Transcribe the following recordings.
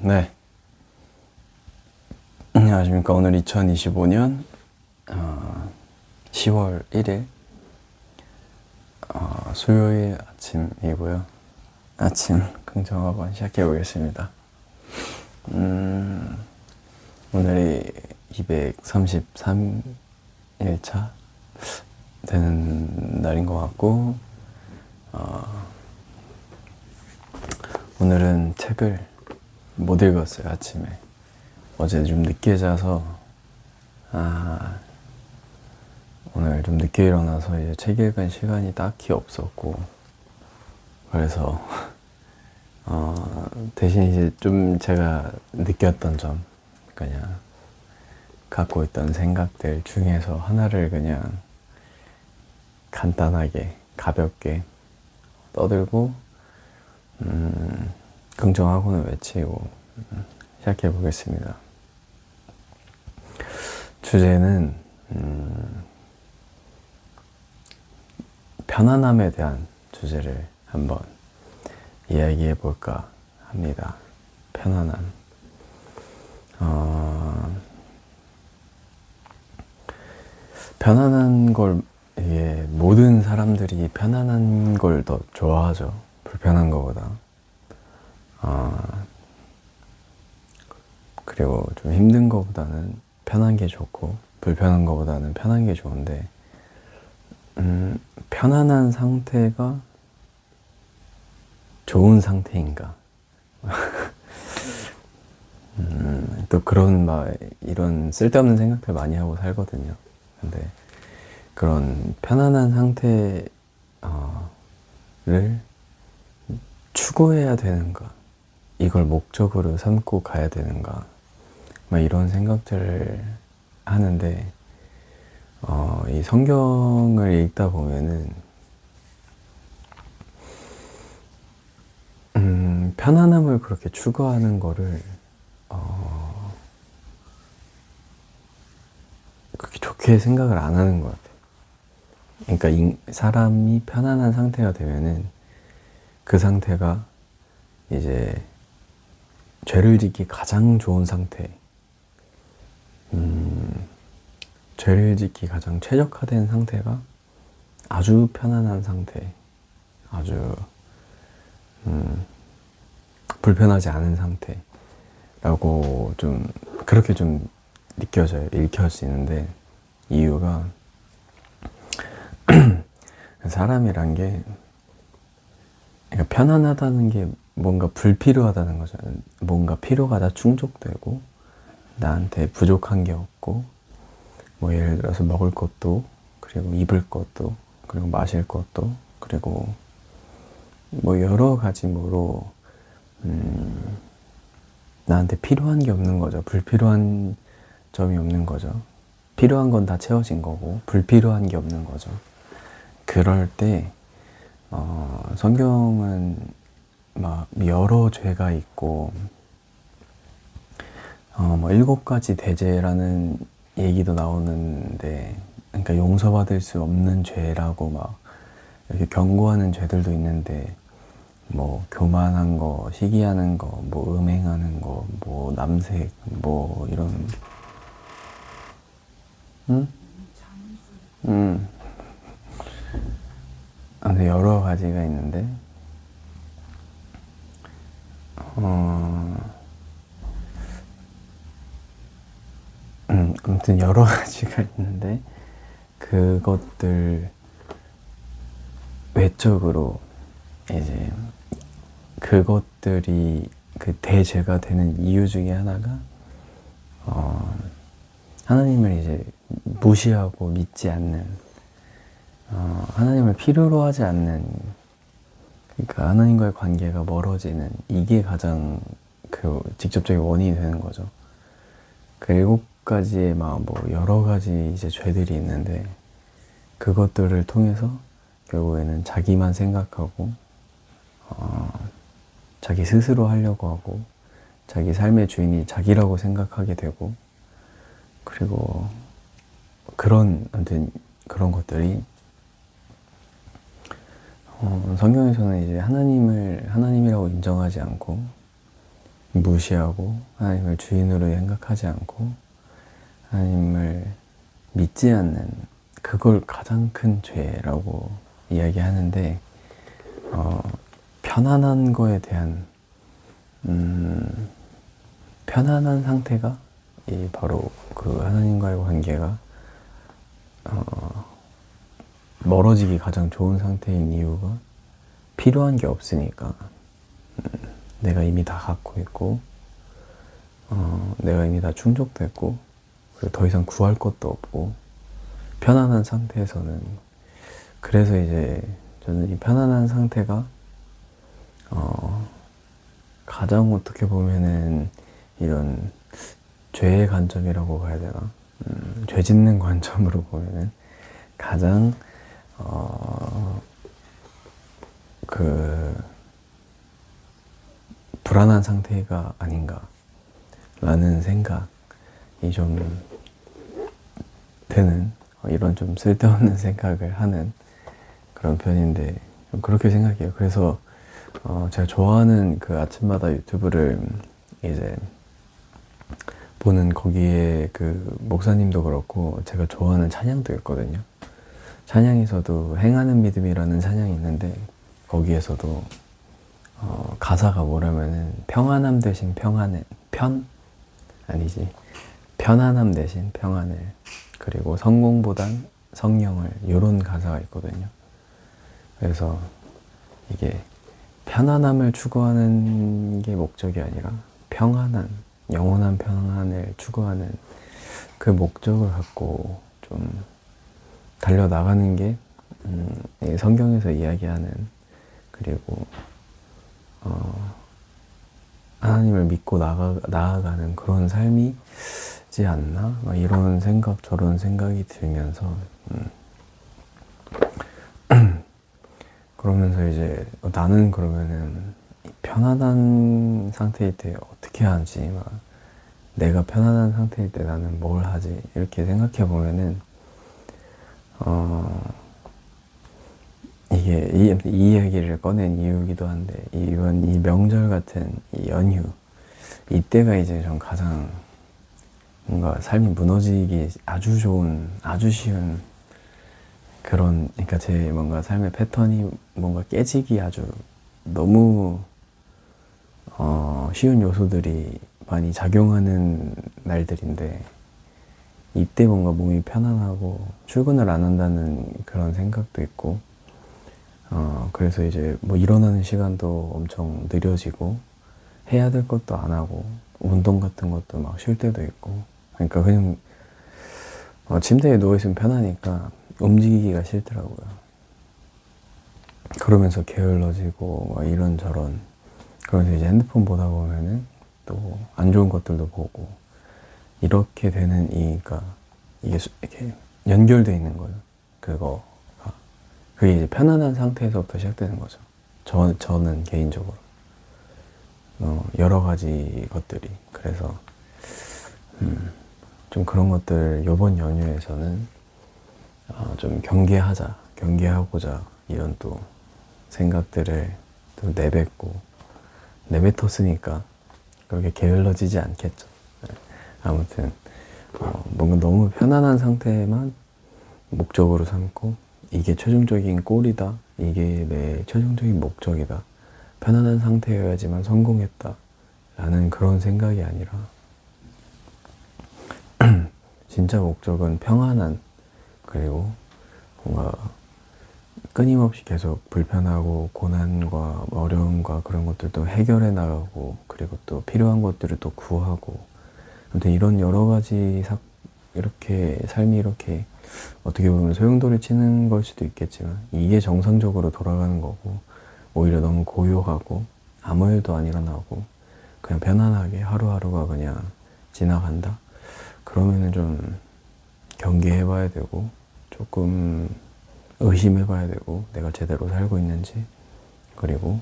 네. 안녕하십니까. 오늘 2025년 10월 1일 수요일 아침이고요. 아침 긍정하고 시작해 보겠습니다. 오늘이 233일차 되는 날인 것 같고, 오늘은 책을 못 읽었어요. 아침에 어제 좀 늦게 자서 오늘 좀 늦게 일어나서 이제 책 읽은 시간이 딱히 없었고, 그래서 대신 이제 좀 제가 느꼈던 점, 그냥 갖고 있던 생각들 중에서 하나를 그냥 간단하게 가볍게 떠들고 긍정하고는 외치고 시작해 보겠습니다. 주제는 편안함에 대한 주제를 한번 이야기해 볼까 합니다. 편안함. 편안한 걸, 이게 모든 사람들이 편안한 걸 더 좋아하죠. 불편한 것보다. 그리고 좀 힘든 것보다는 편한 게 좋고, 불편한 것보다는 편한 게 좋은데, 편안한 상태가 좋은 상태인가? 또 이런 쓸데없는 생각들 많이 하고 살거든요. 근데 그런 편안한 상태를 추구해야 되는가? 이걸 목적으로 삼고 가야 되는가? 이런 생각들을 하는데, 이 성경을 읽다 보면은 편안함을 그렇게 추구하는 거를 그렇게 좋게 생각을 안 하는 것 같아요. 그러니까 사람이 편안한 상태가 되면은 그 상태가 이제 죄를 짓기 가장 좋은 상태, 죄를 짓기 가장 최적화된 상태가 아주 편안한 상태, 아주 불편하지 않은 상태라고 좀 그렇게 좀 느껴져요. 읽혀지는데, 이유가 사람이란 게, 그러니까 편안하다는 게 뭔가 불필요하다는 거죠. 뭔가 필요가 다 충족되고 나한테 부족한 게 없고, 뭐 예를 들어서 먹을 것도, 그리고 입을 것도, 그리고 마실 것도, 그리고 뭐 여러 가지로 나한테 필요한 게 없는 거죠. 불필요한 점이 없는 거죠. 필요한 건 다 채워진 거고 불필요한 게 없는 거죠. 그럴 때 성경은 막 여러 죄가 있고, 뭐 7가지 대죄라는 얘기도 나오는데, 그러니까 용서받을 수 없는 죄라고 막 이렇게 경고하는 죄들도 있는데, 뭐 교만한 거, 시기하는 거, 뭐 음행하는 거, 뭐 남색, 뭐 이런, 아무튼 여러 가지가 있는데, 아무튼 여러 가지가 있는데, 그것들 외적으로 이제 그것들이 그 대죄가 되는 이유 중에 하나가 하나님을 이제 무시하고 믿지 않는, 하나님을 필요로 하지 않는, 그러니까 하나님과의 관계가 멀어지는, 이게 가장 그 직접적인 원인이 되는 거죠. 그 7가지의 뭐 여러 가지 이제 죄들이 있는데, 그것들을 통해서 결국에는 자기만 생각하고 자기 스스로 하려고 하고, 자기 삶의 주인이 자기라고 생각하게 되고, 그리고 아무튼 그런 것들이 성경에서는 이제 하나님이라고 인정하지 않고 무시하고 하나님을 주인으로 생각하지 않고 하나님을 믿지 않는 그걸 가장 큰 죄라고 이야기하는데 편안한 거에 대한 편안한 상태가 이 바로 그 하나님과의 관계가 멀어지기 가장 좋은 상태인 이유가 필요한 게 없으니까 내가 이미 다 갖고 있고 내가 이미 다 충족됐고 그리고 더 이상 구할 것도 없고 편안한 상태에서는 그래서 이제 저는 이 편안한 상태가 가장 어떻게 보면은 이런 죄의 관점이라고 봐야 되나 죄 짓는 관점으로 보면은 가장 그 불안한 상태가 아닌가라는 생각이 좀 드는 이런 좀 쓸데없는 생각을 하는 그런 편인데 좀 그렇게 생각해요. 그래서 제가 좋아하는 그 아침마다 유튜브를 이제 보는 거기에 그 목사님도 그렇고 제가 좋아하는 찬양도 있거든요. 찬양에서도 행하는 믿음이라는 찬양이 있는데 거기에서도 가사가 뭐라면은 평안함 대신 평안을 편안함 대신 평안을 그리고 성공보단 성령을 이런 가사가 있거든요. 그래서 이게 편안함을 추구하는 게 목적이 아니라 평안한 영원한 평안을 추구하는 그 목적을 갖고 좀 달려나가는 게 성경에서 이야기하는 그리고 하나님을 믿고 나아가는 그런 삶이지 않나? 이런 생각 저런 생각이 들면서 그러면서 이제 나는 그러면은 편안한 상태일 때 어떻게 하지? 내가 편안한 상태일 때 나는 뭘 하지? 이렇게 생각해 보면은 이게 이 이야기를 꺼낸 이유이기도 한데 이번 이 명절 같은 이 연휴 이때가 이제 전 가장 뭔가 삶이 무너지기 아주 좋은 아주 쉬운 그런 그러니까 제 뭔가 삶의 패턴이 뭔가 깨지기 아주 너무 쉬운 요소들이 많이 작용하는 날들인데 이때 뭔가 몸이 편안하고 출근을 안 한다는 그런 생각도 있고 그래서 이제 뭐 일어나는 시간도 엄청 느려지고 해야 될 것도 안 하고 운동 같은 것도 막 쉴 때도 있고 그러니까 그냥 침대에 누워있으면 편하니까 움직이기가 싫더라고요. 그러면서 게을러지고 막 이런저런 그러면서 이제 핸드폰 보다 보면은 또 안 좋은 것들도 보고 이렇게 되는 그러니까 이게 이렇게 연결되어 있는 거예요. 그게 이제 편안한 상태에서부터 시작되는 거죠. 저는 개인적으로 여러 가지 것들이 그래서 좀 그런 것들 이번 연휴에서는 좀 경계하고자 이런 또 생각들을 또 내뱉었으니까 그렇게 게을러지지 않겠죠. 아무튼 뭔가 너무 편안한 상태만 목적으로 삼고 이게 최종적인 골이다. 이게 내 최종적인 목적이다. 편안한 상태여야지만 성공했다. 라는 그런 생각이 아니라 진짜 목적은 평안한 그리고 뭔가 끊임없이 계속 불편하고 고난과 어려움과 그런 것들도 해결해 나가고 그리고 또 필요한 것들을 또 구하고 아무튼 이런 여러 가지 이렇게 삶이 이렇게 어떻게 보면 소용돌이 치는 걸 수도 있겠지만 이게 정상적으로 돌아가는 거고 오히려 너무 고요하고 아무 일도 안 일어나고 그냥 편안하게 하루하루가 그냥 지나간다? 그러면은 좀 경계해봐야 되고 조금 의심해봐야 되고 내가 제대로 살고 있는지 그리고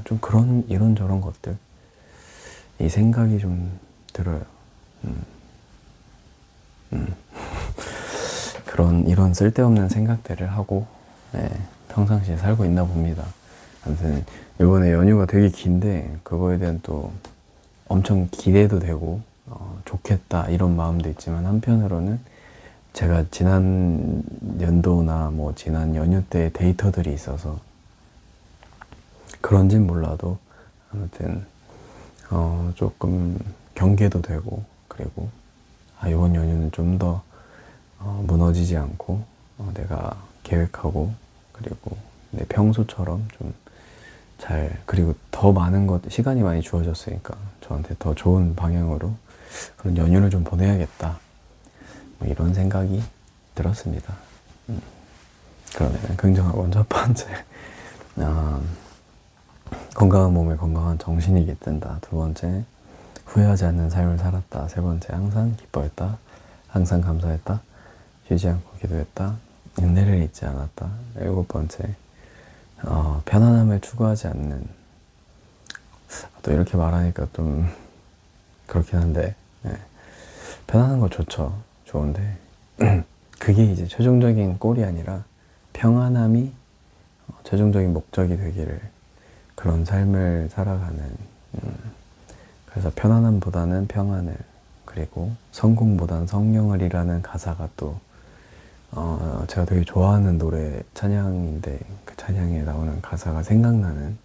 좀 그런 이런저런 것들 이 생각이 좀 들어요. 이런 쓸데없는 생각들을 하고 평상시에 살고 있나 봅니다. 아무튼 이번에 연휴가 되게 긴데 그거에 대한 또 엄청 기대도 되고 좋겠다 이런 마음도 있지만 한편으로는 제가 지난 연도나 뭐 지난 연휴 때 데이터들이 있어서 그런진 몰라도 아무튼 조금 경계도 되고 그리고 이번 연휴는 좀 더 무너지지 않고 내가 계획하고 그리고 내 평소처럼 좀 잘 그리고 더 많은 것 시간이 많이 주어졌으니까 저한테 더 좋은 방향으로 그런 연휴를 좀 보내야겠다 뭐 이런 생각이 들었습니다. 그러면 긍정학원 첫 번째 건강한 몸에 건강한 정신이 깃든다. 두 번째 후회하지 않는 삶을 살았다. 세 번째 항상 기뻐했다. 항상 감사했다. 쉬지 않고 기도했다. 인내를 잊지 않았다. 일곱 번째 편안함을 추구하지 않는 또 이렇게 말하니까 좀 그렇긴 한데 편안한 거 좋죠. 좋은데 그게 이제 최종적인 꼴이 아니라 평안함이 최종적인 목적이 되기를 그런 삶을 살아가는 그래서 편안함보다는 평안을 그리고 성공보다는 성령을이라는 가사가 또 제가 되게 좋아하는 노래 찬양인데 그 찬양에 나오는 가사가 생각나는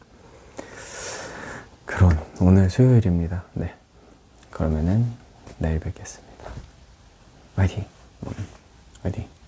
그런 오늘 수요일입니다. 네, 그러면은 내일 뵙겠습니다. 화이팅! 화이팅!